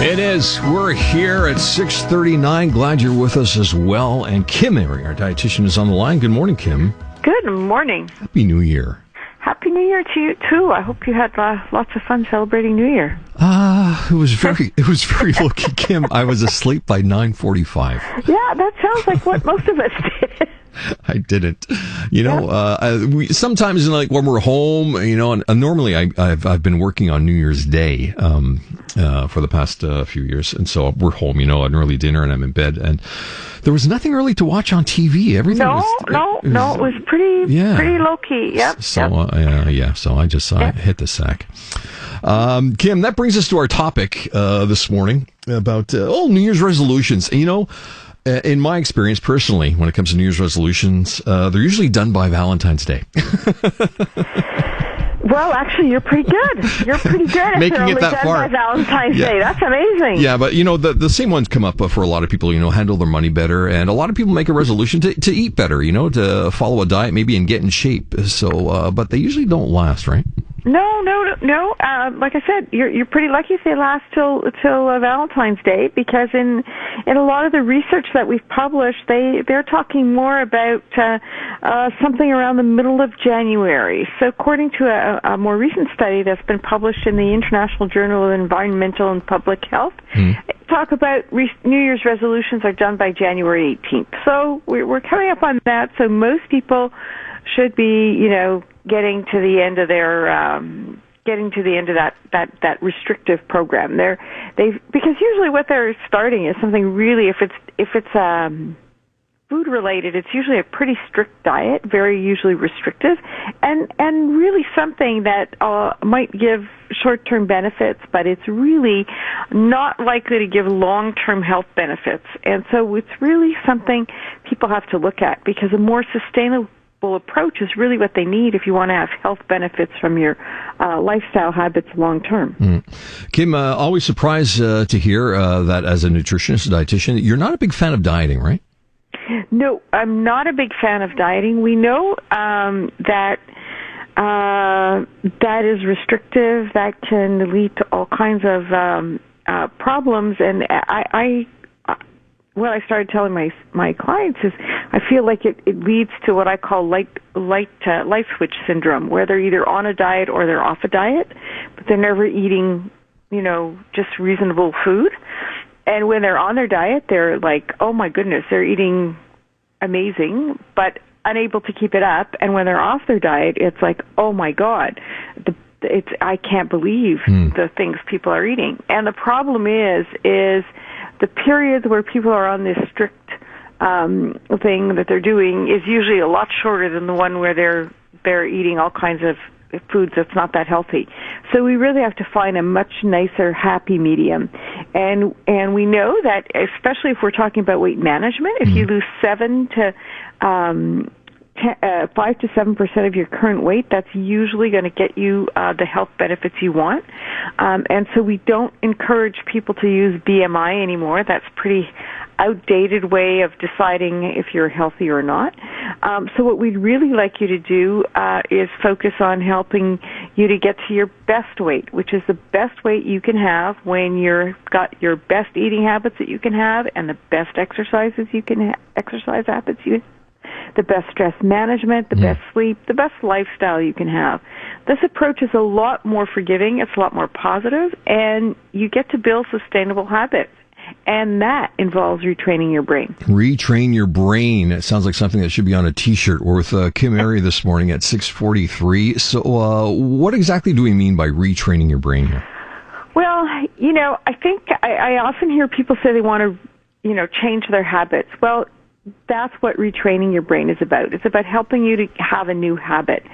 It is. We're here at 6:39. Glad you're with us as well. And Kim Mary, our dietitian, is on the line. Good morning, Kim. Good morning. Happy New Year. Happy New Year to you too. I hope you had lots of fun celebrating New Year. It was very lucky, Kim. I was asleep by 9:45. Yeah, that sounds like what most of us did. I didn't. We sometimes, like when we're home, and normally I've been working on New Year's Day for the past few years, and so we're home, an early dinner, and I'm in bed, and there was nothing really to watch on TV. Everything it was pretty low key. Yep. So I just hit the sack. Kim, that brings us to our topic this morning about New Year's resolutions. In my experience personally, when it comes to New Year's resolutions, they're usually done by Valentine's Day. Well, actually, you're pretty good. You're pretty good if they're only done by Valentine's Day. That's amazing. Yeah, but, the same ones come up for a lot of people, handle their money better. And a lot of people make a resolution to eat better, to follow a diet maybe and get in shape. So, but they usually don't last, right? No. Like I said, you're pretty lucky if they last till Valentine's Day, because in a lot of the research that we've published, they're talking more about something around the middle of January. So according to a more recent study that's been published in the International Journal of Environmental and Public Health, talk about New Year's resolutions are done by January 18th. So we're coming up on that. So most people should be, getting to the end of their that restrictive program. Because usually what they're starting is something really, if it's food related, it's usually a pretty strict diet, very usually restrictive, and really something that might give short-term benefits, but it's really not likely to give long-term health benefits. And so it's really something people have to look at, because a more sustainable approach is really what they need if you want to have health benefits from your lifestyle habits long term. Kim, always surprised to hear that as a nutritionist, dietitian, you're not a big fan of dieting, right? No, I'm not a big fan of dieting. We know that is restrictive. That can lead to all kinds of problems, and what I started telling my clients is I feel like it leads to what I call light switch syndrome, where they're either on a diet or they're off a diet, but they're never eating, just reasonable food. And when they're on their diet, they're like, oh my goodness, they're eating amazing, but unable to keep it up. And when they're off their diet, it's like, oh my God, I can't believe the things people are eating. And the problem is the periods where people are on this strict thing that they're doing is usually a lot shorter than the one where they're eating all kinds of foods that's not that healthy. So we really have to find a much nicer, happy medium. And we know that, especially if we're talking about weight management, if you lose 5 to 7% of your current weight, that's usually going to get you the health benefits you want. And so we don't encourage people to use BMI anymore. That's pretty outdated way of deciding if you're healthy or not. So what we'd really like you to do is focus on helping you to get to your best weight, which is the best weight you can have when you've got your best eating habits that you can have and the best exercise habits you the best stress management, the best sleep, the best lifestyle you can have. This approach is a lot more forgiving, it's a lot more positive, and you get to build sustainable habits. And that involves retraining your brain. Retrain your brain. It sounds like something that should be on a T-shirt. We're with Kim Mary this morning at 6:43. So what exactly do we mean by retraining your brain here? Well, I think I often hear people say they want to, change their habits. Well, that's what retraining your brain is about. It's about helping you to have a new habit.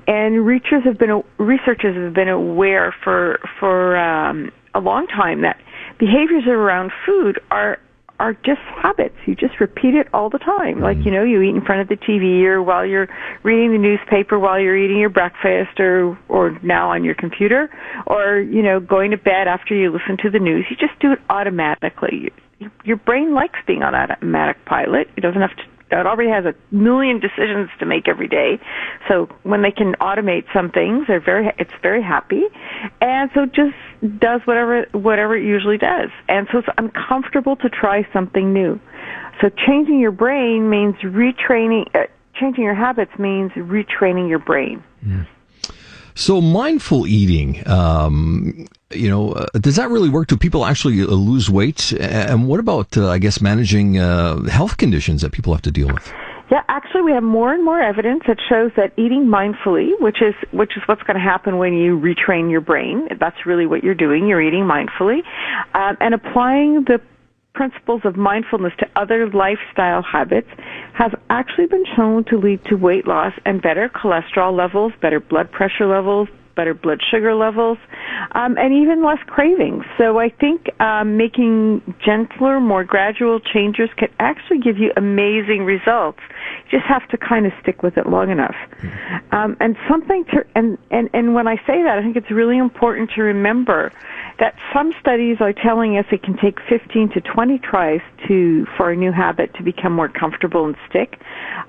And researchers have been aware for a long time that behaviors around food are just habits. You just repeat it all the time. Like, you eat in front of the TV, or while you're reading the newspaper, while you're eating your breakfast, or now on your computer, or, going to bed after you listen to the news. You just do it automatically. Your brain likes being on automatic pilot. It doesn't have to It already has a million decisions to make every day. So when they can automate some things, it's very happy. And so it just does whatever it usually does. And so it's uncomfortable to try something new. So changing your brain means changing your habits means retraining your brain. Mm. So mindful eating, does that really work? Do people actually lose weight? And what about, managing health conditions that people have to deal with? Yeah, actually, we have more and more evidence that shows that eating mindfully, which is what's going to happen when you retrain your brain. That's really what you're doing. You're eating mindfully, and applying the principles of mindfulness to other lifestyle habits have actually been shown to lead to weight loss and better cholesterol levels, better blood pressure levels, better blood sugar levels, and even less cravings. So I think making gentler, more gradual changes can actually give you amazing results. You just have to kind of stick with it long enough. And when I say that, I think it's really important to remember that some studies are telling us it can take 15 to 20 tries for a new habit to become more comfortable and stick.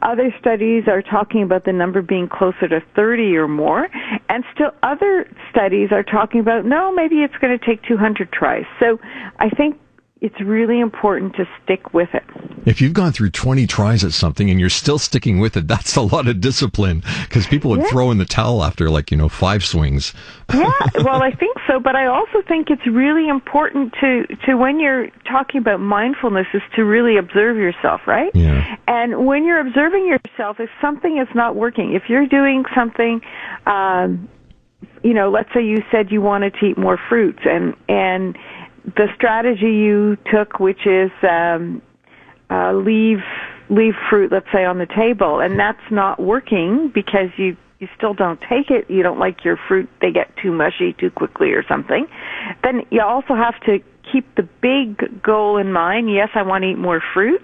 Other studies are talking about the number being closer to 30 or more, and still other studies are talking about, no, maybe it's going to take 200 tries. So I think it's really important to stick with it. If you've gone through 20 tries at something and you're still sticking with it, that's a lot of discipline, because people would throw in the towel after 5 swings. Yeah, well, I think so, but I also think it's really important to when you're talking about mindfulness is to really observe yourself, right? Yeah. And when you're observing yourself, if something is not working, if you're doing something, let's say you said you wanted to eat more fruits, and the strategy you took, which is leave fruit, let's say, on the table, and that's not working because you still don't take it, you don't like your fruit, they get too mushy too quickly or something, then you also have to keep the big goal in mind. Yes, I want to eat more fruit,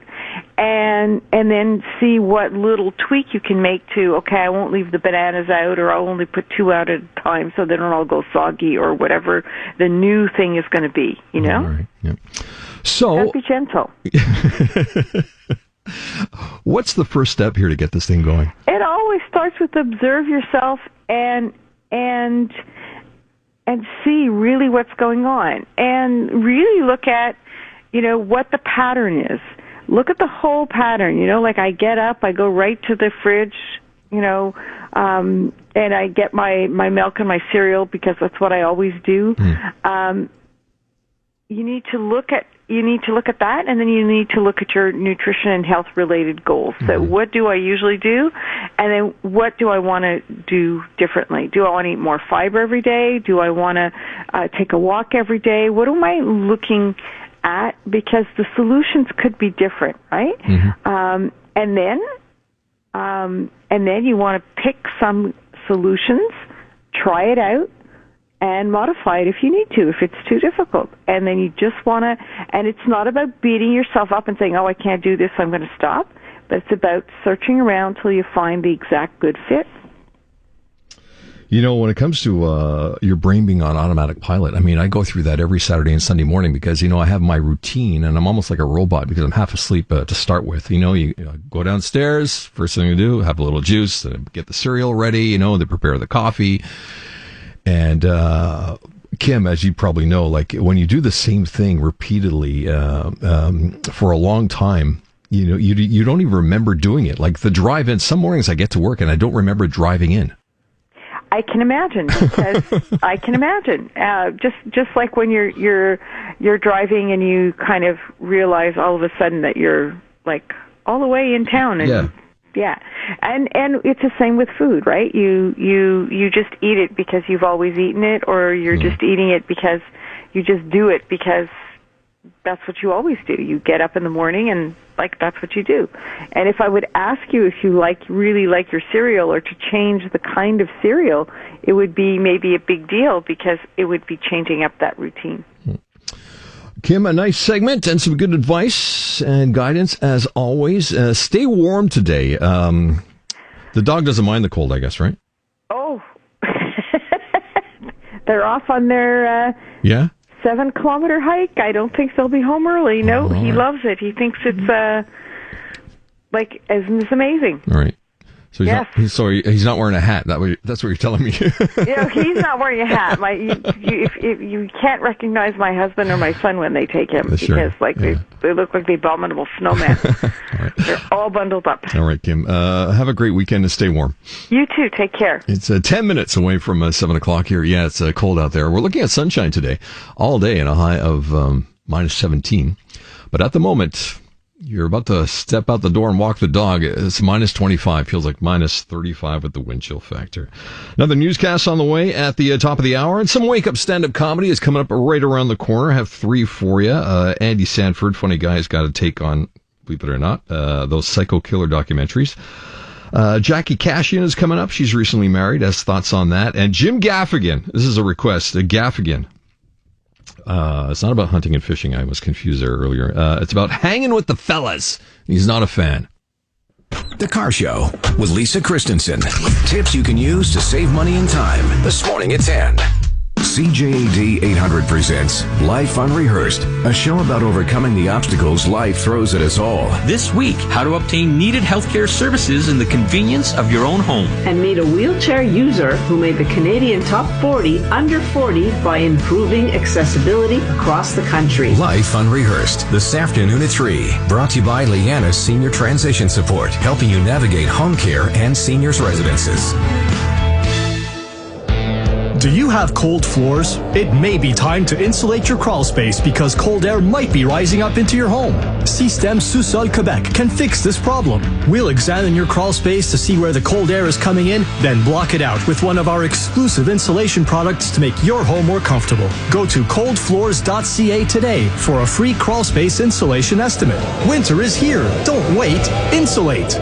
and then see what little tweak you can make to, okay, I won't leave the bananas out, or I'll only put 2 out at a time so they don't all go soggy, or whatever the new thing is going to be, you know? All right. Yep. So be gentle. What's the first step here to get this thing going? It always starts with observe yourself and see really what's going on, and really look at, what the pattern is. Look at the whole pattern. I get up, I go right to the fridge, and I get my milk and my cereal because that's what I always do. You need to look at that, and then you need to look at your nutrition and health related goals. So what do I usually do, and then what do I want to do differently? Do I want to eat more fiber every day? Do I want to take a walk every day? What am I looking at? Because the solutions could be different, right? And then you want to pick some solutions, try it out, and modify it if you need to, if it's too difficult. And then you just want to, and it's not about beating yourself up and saying, oh, I can't do this, so I'm going to stop. But it's about searching around till you find the exact good fit. When it comes to your brain being on automatic pilot, I go through that every Saturday and Sunday morning because, I have my routine and I'm almost like a robot because I'm half asleep to start with. You go downstairs, first thing you do, have a little juice, get the cereal ready, they prepare the coffee. And Kim, as you probably know, when you do the same thing repeatedly for a long time, you don't even remember doing it. Like the drive-in, some mornings I get to work and I don't remember driving in. I can imagine, because I can imagine. Just like when you're driving and you kind of realize all of a sudden that you're all the way in town, and yeah, and it's the same with food, right? You just eat it because you've always eaten it, or you're just eating it because you just do it because that's what you always do. You get up in the morning and that's what you do. And if I would ask you if you really like your cereal, or to change the kind of cereal, it would be maybe a big deal because it would be changing up that routine. Kim, a nice segment and some good advice and guidance as always. Stay warm today. The dog doesn't mind the cold, I guess, right? Oh, they're off on their 7-kilometer hike. I don't think they'll be home early. No, he loves it. He thinks it's It's amazing. All right. So Yes. He's not wearing a hat. That's what you're telling me. He's not wearing a hat. You can't recognize my husband or my son when they take him because they look like the abominable snowman. Right. They're all bundled up. All right, Kim. Have a great weekend and stay warm. You too. Take care. It's 10 minutes away from 7 o'clock here. Yeah, it's cold out there. We're looking at sunshine today, all day, and a high of minus 17. But at the moment, you're about to step out the door and walk the dog. It's minus 25. Feels like minus 35 with the wind chill factor. Another newscast on the way at the top of the hour. And some wake-up stand-up comedy is coming up right around the corner. I have 3 for you. Andy Sanford, funny guy, has got to take on, believe it or not, those psycho killer documentaries. Jackie Cashian is coming up. She's recently married. Has thoughts on that. And Jim Gaffigan. This is a request. Gaffigan. It's not about hunting and fishing. I was confused there earlier. It's about hanging with the fellas. He's not a fan. The Car Show with Lisa Christensen. Tips you can use to save money and time. This morning at 10. CJAD 800 presents Life Unrehearsed, a show about overcoming the obstacles life throws at us all. This week, how to obtain needed healthcare services in the convenience of your own home. And meet a wheelchair user who made the Canadian Top 40 under 40 by improving accessibility across the country. Life Unrehearsed, this afternoon at 3. Brought to you by Leanna's Senior Transition Support, helping you navigate home care and seniors' residences. Do you have cold floors? It may be time to insulate your crawl space because cold air might be rising up into your home. Système Sous-Sol Québec can fix this problem. We'll examine your crawl space to see where the cold air is coming in, then block it out with one of our exclusive insulation products to make your home more comfortable. Go to coldfloors.ca today for a free crawl space insulation estimate. Winter is here. Don't wait. Insulate.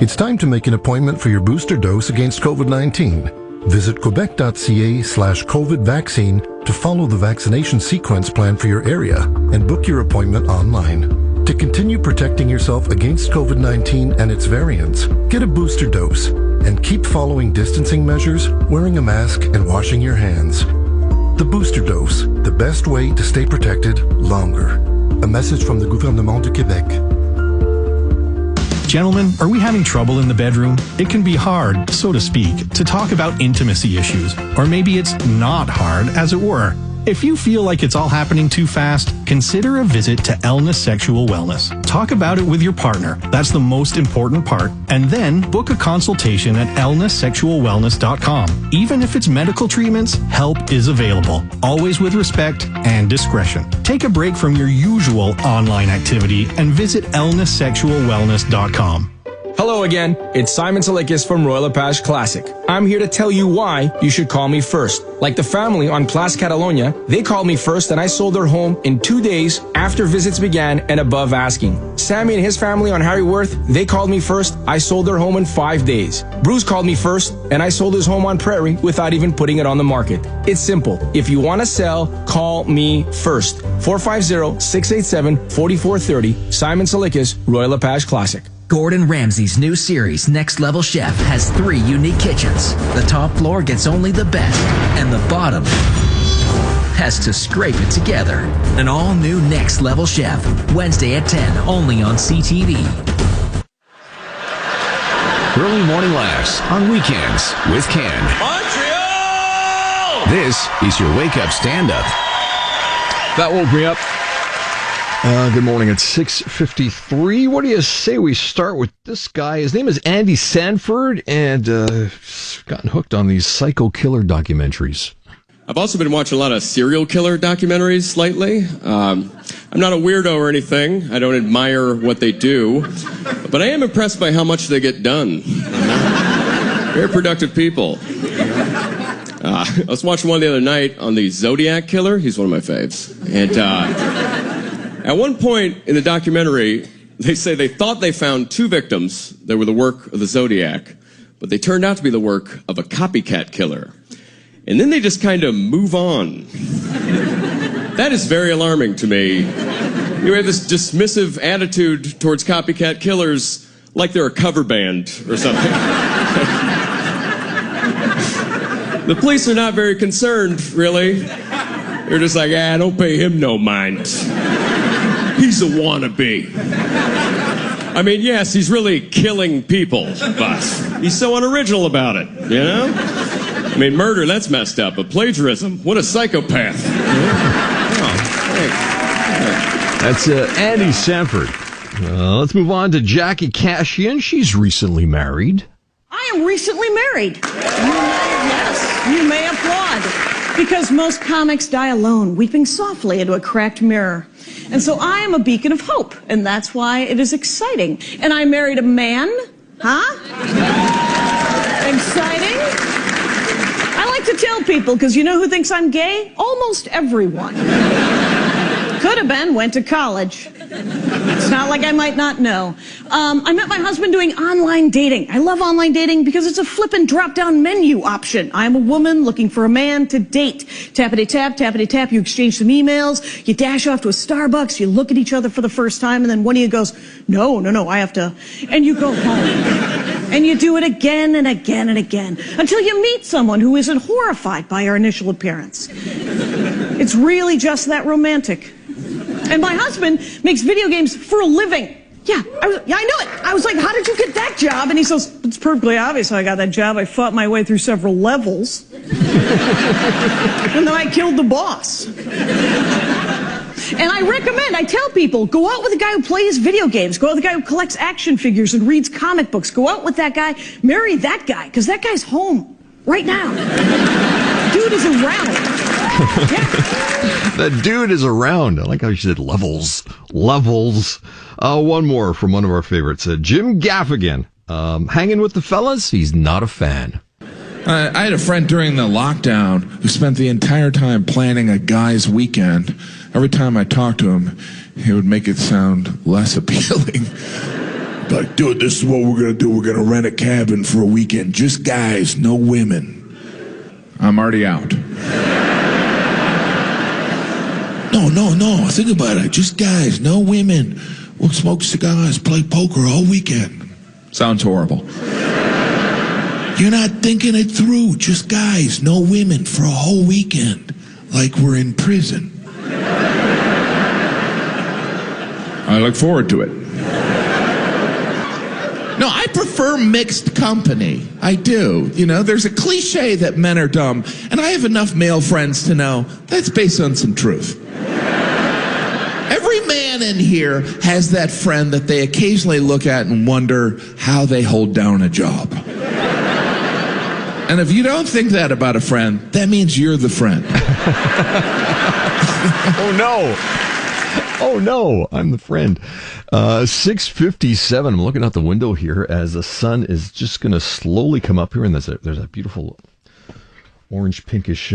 It's time to make an appointment for your booster dose against COVID-19. Visit quebec.ca/COVID vaccine to follow the vaccination sequence plan for your area and book your appointment online. To continue protecting yourself against COVID-19 and its variants, get a booster dose and keep following distancing measures, wearing a mask, and washing your hands. The booster dose, the best way to stay protected longer. A message from the Gouvernement du Québec. Gentlemen, are we having trouble in the bedroom? It can be hard, so to speak, to talk about intimacy issues. Or maybe it's not hard, as it were. If you feel like it's all happening too fast, consider a visit to Elna Sexual Wellness. Talk about it with your partner. That's the most important part. And then book a consultation at elnasexualwellness.com. Even if it's medical treatments, help is available. Always with respect and discretion. Take a break from your usual online activity and visit elnasexualwellness.com. Hello again, it's Simon Salikis from Royal LePage Classic. I'm here to tell you why you should call me first. Like the family on Place Catalonia, they called me first and I sold their home in 2 days after visits began and above asking. Sammy and his family on Harry Worth, they called me first, I sold their home in 5 days. Bruce called me first and I sold his home on Prairie without even putting it on the market. It's simple. If you want to sell, call me first. 450-687-4430. Simon Salikis, Royal LePage Classic. Gordon Ramsay's new series, Next Level Chef, has 3 unique kitchens. The top floor gets only the best, and the bottom has to scrape it together. An all-new Next Level Chef, Wednesday at 10, only on CTV. Early morning laughs on weekends with Ken. Montreal! This is your wake-up stand-up. That woke me up. Good morning. It's 6:53. What do you say we start with this guy? His name is Andy Sanford, and gotten hooked on these psycho killer documentaries. I've also been watching a lot of serial killer documentaries lately. I'm not a weirdo or anything. I don't admire what they do, but I am impressed by how much they get done. Very productive people. I was watching one the other night on the Zodiac Killer. He's one of my faves. And at one point in the documentary, they say they thought they found 2 victims that were the work of the Zodiac, but they turned out to be the work of a copycat killer. And then they just kind of move on. That is very alarming to me. You have this dismissive attitude towards copycat killers like they're a cover band or something. The police are not very concerned, really. They're just like, don't pay him no mind. He He's a wannabe. I mean, yes, he's really killing people, but he's so unoriginal about it, you know? I mean, murder, that's messed up, but plagiarism, what a psychopath. That's Andy Sanford. Let's move on to Jackie Cashian. She's recently married. I am recently married. You may applaud. Because most comics die alone, weeping softly into a cracked mirror. And so I am a beacon of hope, and that's why it is exciting. And I married a man. Huh? Exciting? I like to tell people, because you know who thinks I'm gay? Almost everyone. Could have been, went to college. It's not like I might not know. I met my husband doing online dating. I love online dating because it's a flippin' drop-down menu option. I'm a woman looking for a man to date. Tappity-tap, you exchange some emails, you dash off to a Starbucks, you look at each other for the first time, and then one of you goes, no, I have to, and you go home. And you do it again and again and again until you meet someone who isn't horrified by your initial appearance. It's really just that romantic. And my husband makes video games for a living. Yeah, I knew it. I was like, how did you get that job? And he says, it's perfectly obvious how I got that job. I fought my way through several levels. And then I killed the boss. And I tell people, go out with a guy who plays video games. Go out with a guy who collects action figures and reads comic books. Go out with that guy. Marry that guy, because that guy's home right now. Dude is around. The dude is around. I like how you said levels. One more from one of our favorites. Jim Gaffigan. Hanging with the fellas? He's not a fan. I had a friend during the lockdown who spent the entire time planning a guy's weekend. Every time I talked to him, he would make it sound less appealing. Like, dude, this is what we're going to do. We're going to rent a cabin for a weekend. Just guys, no women. I'm already out. No. Think about it. Just guys, no women. We'll smoke cigars, play poker all weekend. Sounds horrible. You're not thinking it through. Just guys, no women for a whole weekend. Like we're in prison. I look forward to it. No, I prefer mixed company. I do. You know, there's a cliche that men are dumb, and I have enough male friends to know that's based on some truth. Every man in here has that friend that they occasionally look at and wonder how they hold down a job. And if you don't think that about a friend, that means you're the friend. Oh no, I'm the friend. 6:57. I'm looking out the window here as the sun is just going to slowly come up here, and there's a beautiful orange pinkish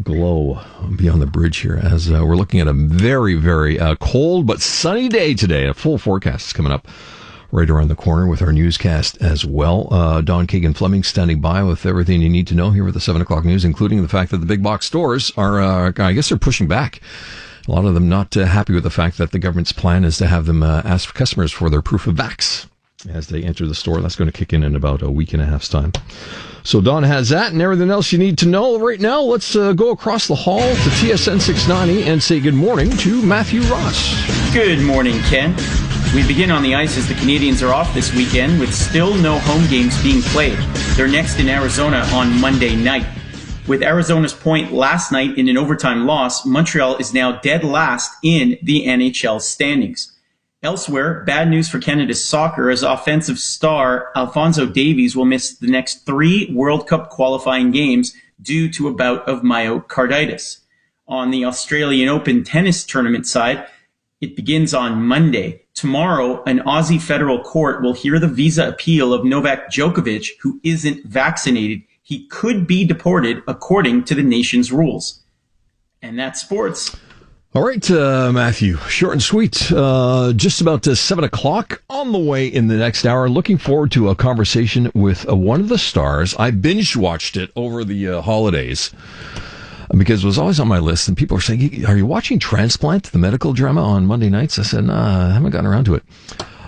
glow beyond the bridge here as we're looking at a very, very cold but sunny day today. A full forecast is coming up right around the corner with our newscast as well. Don Kagan Fleming standing by with everything you need to know here with the 7 o'clock news, including the fact that the big box stores are, I guess they're pushing back. A lot of them not happy with the fact that the government's plan is to have them ask customers for their proof of vax as they enter the store. That's going to kick in about a week and a half's time. So Don has that and everything else you need to know. Right now, let's go across the hall to TSN 690 and say good morning to Matthew Ross. Good morning, Ken. We begin on the ice as the Canadians are off this weekend with still no home games being played. They're next in Arizona on Monday night. With Arizona's point last night in an overtime loss, Montreal is now dead last in the NHL standings. Elsewhere, bad news for Canada's soccer as offensive star Alphonso Davies will miss the next 3 World Cup qualifying games due to a bout of myocarditis. On the Australian Open tennis tournament side, it begins on Monday. Tomorrow, an Aussie federal court will hear the visa appeal of Novak Djokovic, who isn't vaccinated. He could be deported according to the nation's rules. And that's sports. All right, Matthew, short and sweet. Just about 7 o'clock on the way in the next hour. Looking forward to a conversation with one of the stars. I binge-watched it over the holidays because it was always on my list. And people were saying, are you watching Transplant, the medical drama on Monday nights? I said, nah, I haven't gotten around to it.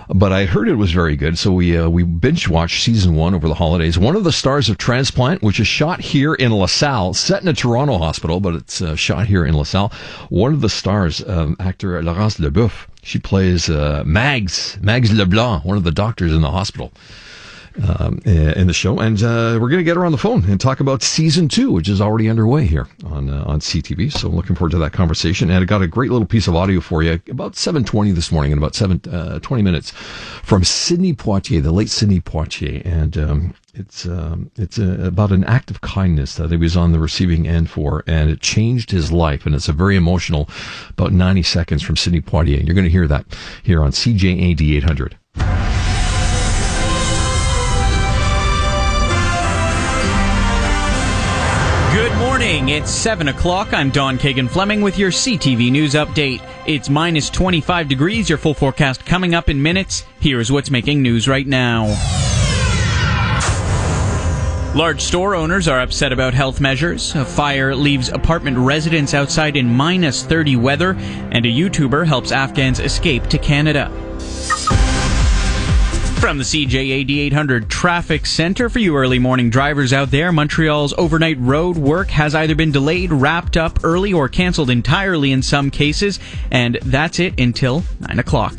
but I heard it was very good, so we binge watched season 1 over the holidays. One of the stars of Transplant, which is shot here in LaSalle, set in a Toronto hospital, but it's shot here in LaSalle. One of the stars, actor Laurence Leboeuf, she plays Mags Leblanc, one of the doctors in the hospital. In the show, and we're going to get her on the phone and talk about season 2, which is already underway here on CTV. So looking forward to that conversation. And I got a great little piece of audio for you about 7:20 this morning, in about 20 minutes, from Sidney Poitier, the late Sidney Poitier, and it's about an act of kindness that he was on the receiving end for, and it changed his life. And it's a very emotional, about 90 seconds from Sidney Poitier. And you're going to hear that here on CJAD 800. Good morning. It's 7 o'clock. I'm Don Kagan-Fleming with your CTV News Update. It's minus 25 degrees. Your full forecast coming up in minutes. Here's what's making news right now. Large store owners are upset about health measures. A fire leaves apartment residents outside in minus 30 weather. And a YouTuber helps Afghans escape to Canada. From the CJAD 800 Traffic Center, for you early morning drivers out there, Montreal's overnight road work has either been delayed, wrapped up early, or canceled entirely in some cases. And that's it until 9 o'clock.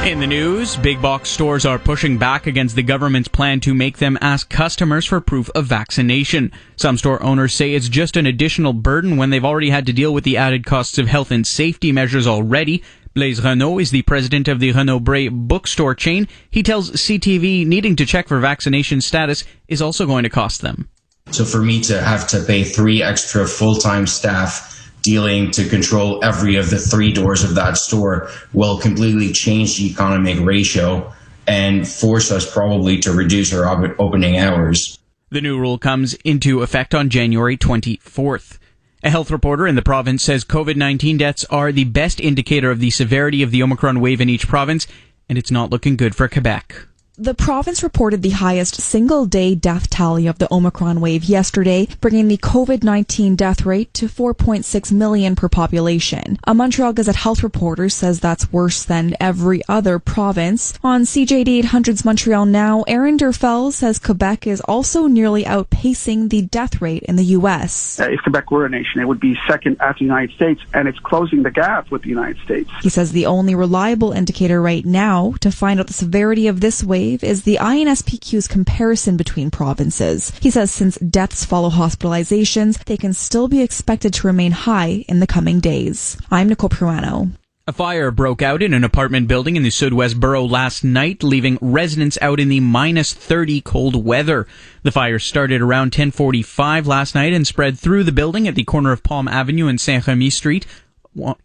In the news, big box stores are pushing back against the government's plan to make them ask customers for proof of vaccination. Some store owners say it's just an additional burden when they've already had to deal with the added costs of health and safety measures already. Blaise Renaud is the president of the Renaud Bray bookstore chain. He tells CTV needing to check for vaccination status is also going to cost them. So for me to have to pay 3 extra full-time staff dealing to control every of the 3 doors of that store will completely change the economic ratio and force us probably to reduce our opening hours. The new rule comes into effect on January 24th. A health reporter in the province says COVID-19 deaths are the best indicator of the severity of the Omicron wave in each province, and it's not looking good for Quebec. The province reported the highest single-day death tally of the Omicron wave yesterday, bringing the COVID-19 death rate to 4.6 million per population. A Montreal Gazette health reporter says that's worse than every other province. On CJAD 800's Montreal Now, Aaron Derfel says Quebec is also nearly outpacing the death rate in the U.S. If Quebec were a nation, it would be second after the United States, and it's closing the gap with the United States. He says the only reliable indicator right now to find out the severity of this wave is the INSPQ's comparison between provinces. He says since deaths follow hospitalizations, they can still be expected to remain high in the coming days. I'm Nicole Peruano. A fire broke out in an apartment building in the Sud-West Borough last night, leaving residents out in the minus 30 cold weather. The fire started around 10:45 last night and spread through the building at the corner of Palm Avenue and Saint-Remy Street.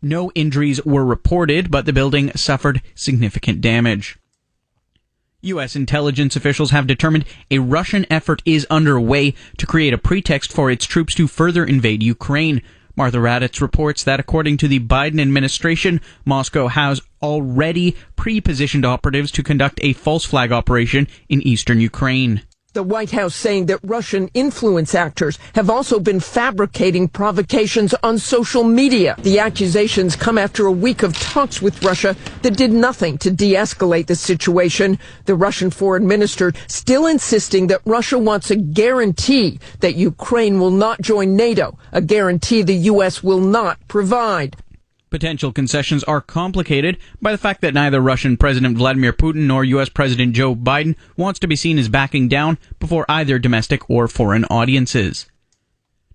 No injuries were reported, but the building suffered significant damage. U.S. intelligence officials have determined a Russian effort is underway to create a pretext for its troops to further invade Ukraine. Martha Raddatz reports that according to the Biden administration, Moscow has already pre-positioned operatives to conduct a false flag operation in eastern Ukraine. The White House saying that Russian influence actors have also been fabricating provocations on social media. The accusations come after a week of talks with Russia that did nothing to de-escalate the situation. The Russian foreign minister still insisting that Russia wants a guarantee that Ukraine will not join NATO, a guarantee the U.S. will not provide. Potential concessions are complicated by the fact that neither Russian President Vladimir Putin nor U.S. President Joe Biden wants to be seen as backing down before either domestic or foreign audiences.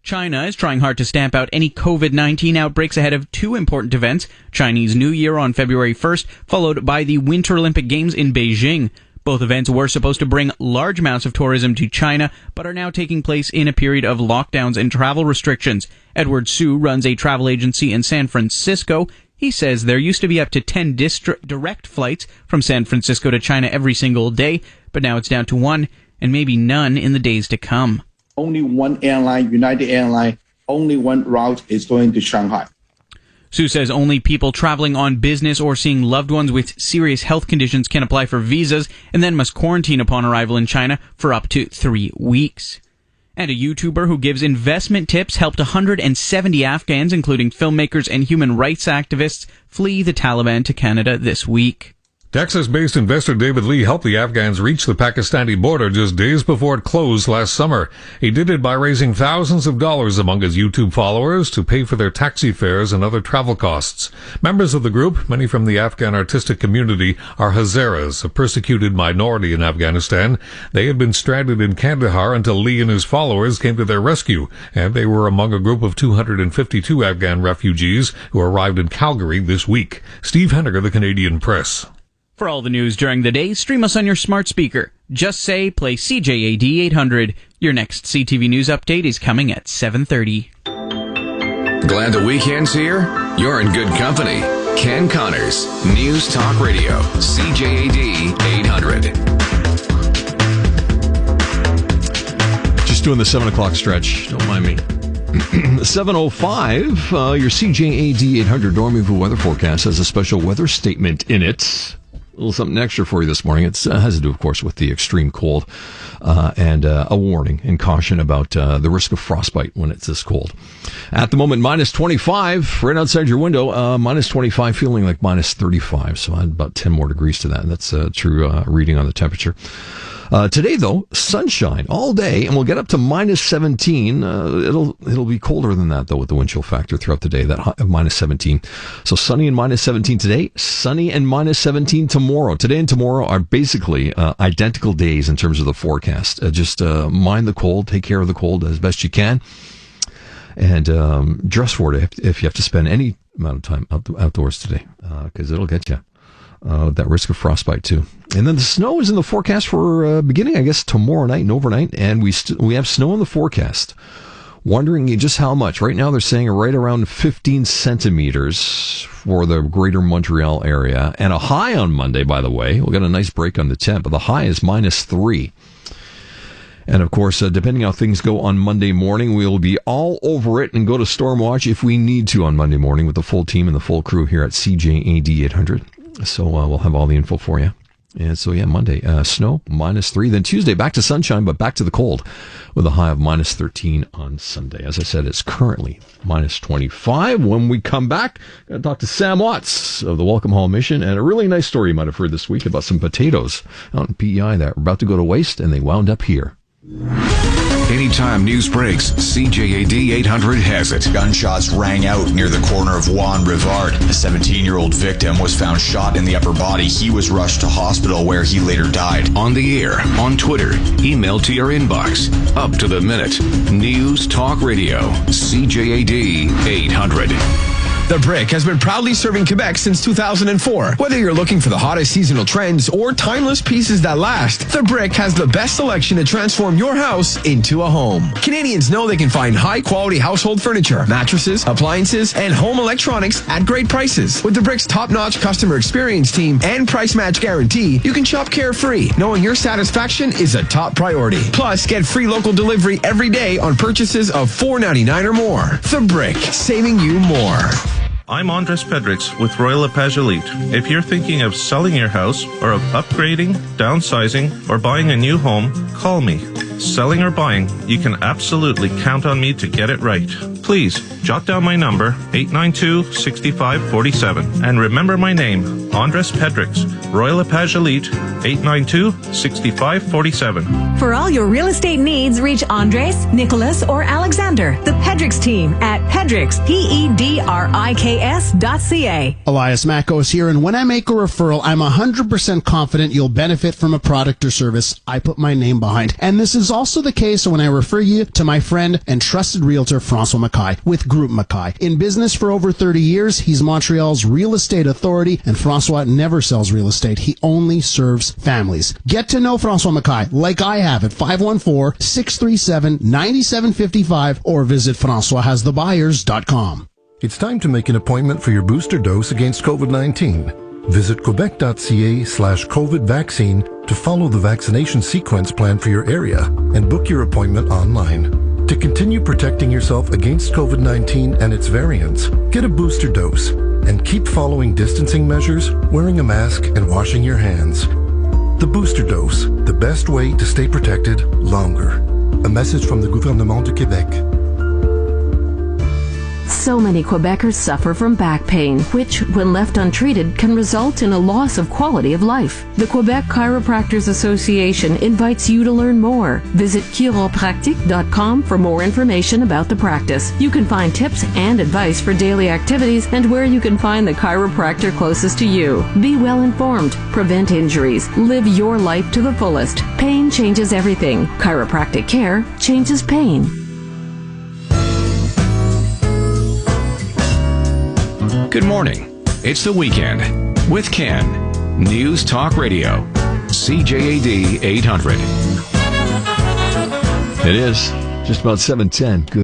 China is trying hard to stamp out any COVID-19 outbreaks ahead of 2 important events, Chinese New Year on February 1st, followed by the Winter Olympic Games in Beijing. Both events were supposed to bring large amounts of tourism to China, but are now taking place in a period of lockdowns and travel restrictions. Edward Su runs a travel agency in San Francisco. He says there used to be up to 10 direct flights from San Francisco to China every single day, but now it's down to 1 and maybe none in the days to come. Only one airline, United Airlines, only one route is going to Shanghai. Su says only people traveling on business or seeing loved ones with serious health conditions can apply for visas and then must quarantine upon arrival in China for up to 3 weeks. And a YouTuber who gives investment tips helped 170 Afghans, including filmmakers and human rights activists, flee the Taliban to Canada this week. Texas-based investor David Lee helped the Afghans reach the Pakistani border just days before it closed last summer. He did it by raising thousands of dollars among his YouTube followers to pay for their taxi fares and other travel costs. Members of the group, many from the Afghan artistic community, are Hazaras, a persecuted minority in Afghanistan. They had been stranded in Kandahar until Lee and his followers came to their rescue, and they were among a group of 252 Afghan refugees who arrived in Calgary this week. Steve Henniger, The Canadian Press. For all the news during the day, stream us on your smart speaker. Just say, play CJAD 800. Your next CTV News update is coming at 7:30. Glad the weekend's here? You're in good company. Ken Connors, News Talk Radio, CJAD 800. Just doing the 7 o'clock stretch. Don't mind me. 7:05, your CJAD 800 Dormiville weather forecast has a special weather statement in it. A little something extra for you this morning. It has to do, of course, with the extreme cold and a warning and caution about the risk of frostbite when it's this cold. At the moment, minus 25 right outside your window, minus 25 feeling like minus 35. So add about 10 more degrees to that. That's a true reading on the temperature. Today, though, sunshine all day, and we'll get up to minus 17. It'll be colder than that, though, with the wind chill factor throughout the day, that high of minus 17. So sunny and minus 17 today, sunny and minus 17 tomorrow. Today and tomorrow are basically identical days in terms of the forecast. Just mind the cold, take care of the cold as best you can, and dress for it if you have to spend any amount of time outdoors today, because it'll get you. That risk of frostbite too. And then the snow is in the forecast for beginning, I guess, tomorrow night and overnight. And we have snow in the forecast. Wondering just how much. Right now they're saying right around 15 centimeters for the greater Montreal area. And a high on Monday, by the way. We'll get a nice break on the temp, but the high is minus 3. And of course, depending how things go on Monday morning, we'll be all over it and go to storm watch if we need to on Monday morning with the full team and the full crew here at CJAD 800. So we'll have all the info for you. And so, yeah, Monday, snow, minus 3. Then Tuesday, back to sunshine, but back to the cold with a high of minus 13 on Sunday. As I said, it's currently minus 25. When we come back, going to talk to Sam Watts of the Welcome Hall Mission, and a really nice story you might have heard this week about some potatoes out in PEI that were about to go to waste, and they wound up here. Anytime news breaks, CJAD 800 has it. Gunshots rang out near the corner of Juan Rivard. A 17-year-old victim was found shot in the upper body. He was rushed to hospital where he later died. On the air, on Twitter, email to your inbox. Up to the minute. News Talk Radio, CJAD 800. The Brick has been proudly serving Quebec since 2004. Whether you're looking for the hottest seasonal trends or timeless pieces that last, The Brick has the best selection to transform your house into a home. Canadians know they can find high-quality household furniture, mattresses, appliances, and home electronics at great prices. With The Brick's top-notch customer experience team and price match guarantee, you can shop carefree, knowing your satisfaction is a top priority. Plus, get free local delivery every day on purchases of $4.99 or more. The Brick, saving you more. I'm Andres Pedrix with Royal LePage Elite. If you're thinking of selling your house or of upgrading, downsizing, or buying a new home, call me. Selling or buying, you can absolutely count on me to get it right. Please, jot down my number, 892-6547. And remember my name, Andres Pedrix, Royal LePage Elite, 892-6547. For all your real estate needs, reach Andres, Nicholas, or Alexander, the Pedrix team at Pedrix, PEDRIKS.ca. Elias Makos here, and when I make a referral, I'm 100% confident you'll benefit from a product or service I put my name behind. And this is also the case when I refer you to my friend and trusted realtor, Francois Mackay, with Group Mackay. In business for over 30 years, he's Montreal's real estate authority, and Francois never sells real estate. He only serves families. Get to know Francois Mackay like I have at 514-637-9755 or visit FrancoisHasTheBuyers.com. It's time to make an appointment for your booster dose against COVID-19. Visit Quebec.ca/COVID vaccine to follow the vaccination sequence plan for your area and book your appointment online. To continue protecting yourself against COVID-19 and its variants, get a booster dose and keep following distancing measures, wearing a mask, and washing your hands. The booster dose, the best way to stay protected longer. A message from the Gouvernement du Québec. So many Quebecers suffer from back pain, which, when left untreated, can result in a loss of quality of life. The Quebec Chiropractors Association invites you to learn more. Visit chiropractic.com for more information about the practice. You can find tips and advice for daily activities and where you can find the chiropractor closest to you. Be well informed, prevent injuries, live your life to the fullest. Pain changes everything. Chiropractic care changes pain. Good morning. It's the weekend with Ken. News Talk Radio. CJAD 800. It is just about 7:10. Good.